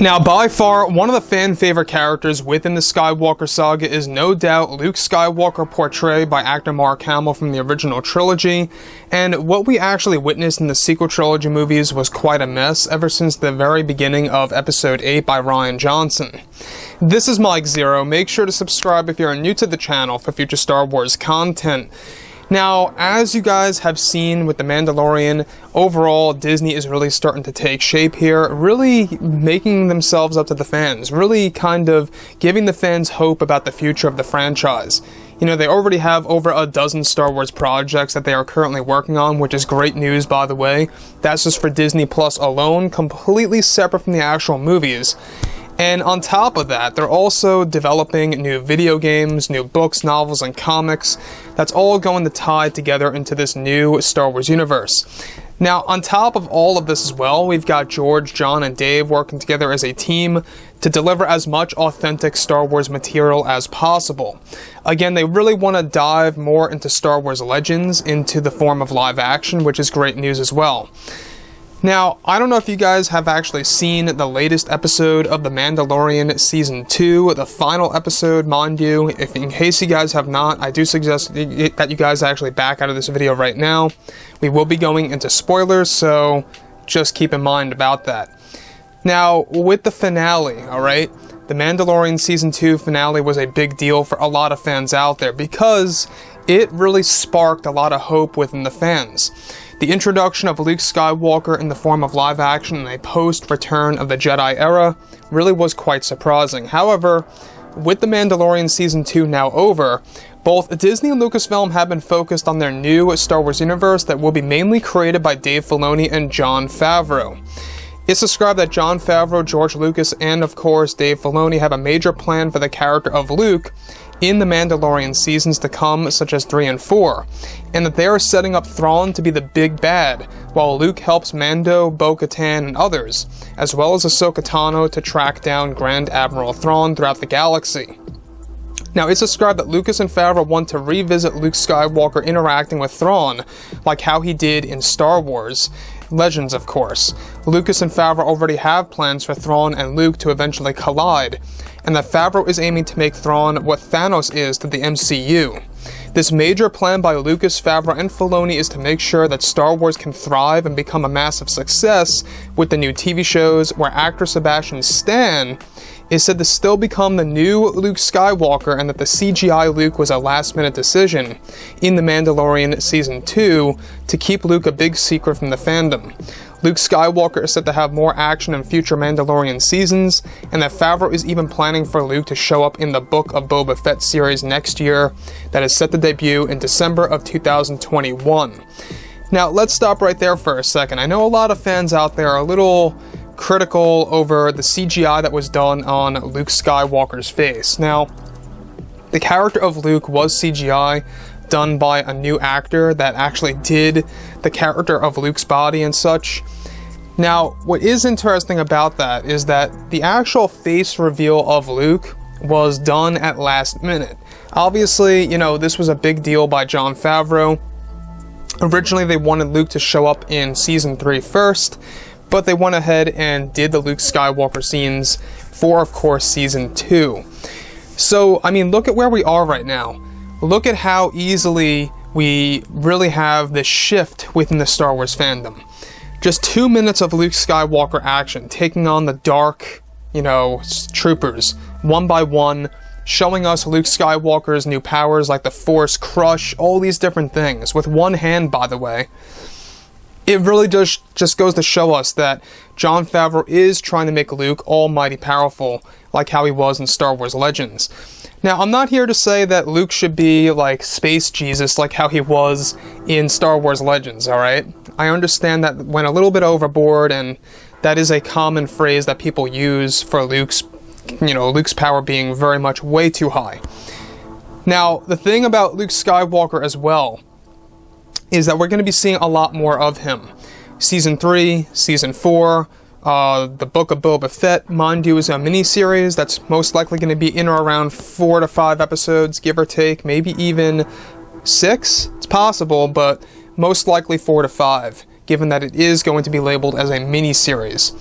Now, by far, one of the fan favorite characters within the Skywalker saga is no doubt Luke Skywalker, portrayed by actor Mark Hamill from the original trilogy, and what we actually witnessed in the sequel trilogy movies was quite a mess ever since the very beginning of Episode 8 by Rian Johnson. This is Mike Zero. Make sure to subscribe if you're new to the channel for future Star Wars content. Now, as you guys have seen with The Mandalorian, overall, Disney is really starting to take shape here, really making themselves up to the fans, really kind of giving the fans hope about the future of the franchise. You know, they already have over a dozen Star Wars projects that they are currently working on, which is great news, by the way. That's just for Disney Plus alone, completely separate from the actual movies. And on top of that, they're also developing new video games, new books, novels, and comics. That's all going to tie together into this new Star Wars universe. Now, on top of all of this as well, we've got George, Jon, and Dave working together as a team to deliver as much authentic Star Wars material as possible. Again, they really want to dive more into Star Wars Legends into the form of live action, which is great news as well. Now, I don't know if you guys have actually seen the latest episode of The Mandalorian Season 2, the final episode, mind you. If in case you guys have not, I do suggest that you guys actually back out of this video right now. We will be going into spoilers, so just keep in mind about that. Now, with the finale, alright, The Mandalorian Season 2 finale was a big deal for a lot of fans out there because it really sparked a lot of hope within the fans. The introduction of Luke Skywalker in the form of live action in a post-Return of the Jedi era really was quite surprising. However, with The Mandalorian Season 2 now over, both Disney and Lucasfilm have been focused on their new Star Wars universe that will be mainly created by Dave Filoni and Jon Favreau. It's described that Jon Favreau, George Lucas, and of course Dave Filoni have a major plan for the character of Luke in the Mandalorian seasons to come, such as 3 and 4, and that they are setting up Thrawn to be the big bad, while Luke helps Mando, Bo-Katan, and others, as well as Ahsoka Tano to track down Grand Admiral Thrawn throughout the galaxy. Now, it's described that Lucas and Favreau want to revisit Luke Skywalker interacting with Thrawn, like how he did in Star Wars Legends, of course. Lucas and Favreau already have plans for Thrawn and Luke to eventually collide, and that Favreau is aiming to make Thrawn what Thanos is to the MCU. This major plan by Lucas, Favreau, and Filoni is to make sure that Star Wars can thrive and become a massive success with the new TV shows where actor Sebastian Stan is said to still become the new Luke Skywalker, and that the CGI Luke was a last-minute decision in The Mandalorian Season 2 to keep Luke a big secret from the fandom. Luke Skywalker is set to have more action in future Mandalorian seasons, and that Favreau is even planning for Luke to show up in the Book of Boba Fett series next year that is set to debut in December of 2021. Now, let's stop right there for a second. I know a lot of fans out there are a little critical over the CGI that was done on Luke Skywalker's face. Now, the character of Luke was CGI, done by a new actor that actually did the character of Luke's body and such. Now, what is interesting about that is that the actual face reveal of Luke was done at last minute. Obviously, you know, this was a big deal by Jon Favreau. Originally, they wanted Luke to show up in Season 3 first, but they went ahead and did the Luke Skywalker scenes for, of course, Season 2. So, I mean, look at where we are right now. Look at how easily we really have this shift within the Star Wars fandom. Just 2 minutes of Luke Skywalker action, taking on the dark, you know, troopers, one by one, showing us Luke Skywalker's new powers like the Force, Crush, all these different things, with one hand, by the way. It really just goes to show us that Jon Favreau is trying to make Luke almighty powerful, like how he was in Star Wars Legends. Now, I'm not here to say that Luke should be like Space Jesus, like how he was in Star Wars Legends, alright? I understand that went a little bit overboard, and that is a common phrase that people use for Luke's power being very much way too high. Now, the thing about Luke Skywalker as well is that we're going to be seeing a lot more of him. Season 3, Season 4, the Book of Boba Fett, mind you, is a mini-series that's most likely going to be in or around 4 to 5 episodes, give or take, maybe even 6. It's possible, but most likely 4 to 5, given that it is going to be labeled as a mini-series.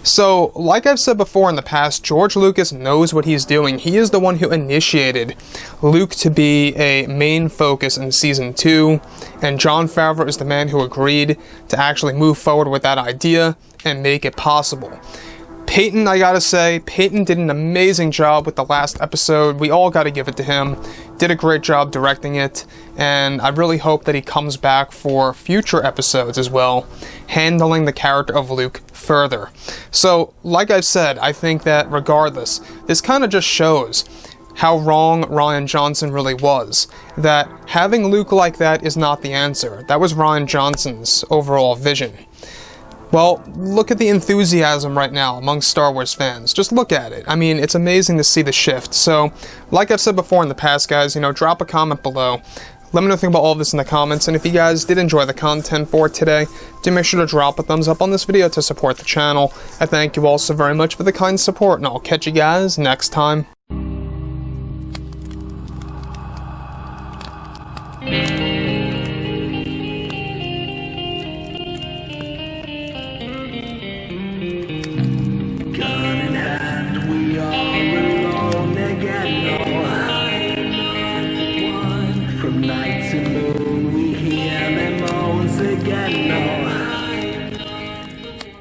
So, like I've said before in the past, George Lucas knows what he's doing. He is the one who initiated Luke to be a main focus in Season 2, and Jon Favreau is the man who agreed to actually move forward with that idea and make it possible. Peyton, I gotta say, Peyton did an amazing job with the last episode. We all gotta give it to him. Did a great job directing it, and I really hope that he comes back for future episodes as well, handling the character of Luke further. So, like I've said, I think that regardless, this kind of just shows how wrong Rian Johnson really was. That having Luke like that is not the answer. That was Rian Johnson's overall vision. Well, look at the enthusiasm right now among Star Wars fans. Just look at it. I mean, it's amazing to see the shift. So, like I've said before in the past, guys, drop a comment below. Let me know what you think about all of this in the comments, and if you guys did enjoy the content for today, do make sure to drop a thumbs up on this video to support the channel. I thank you all so very much for the kind support, and I'll catch you guys next time.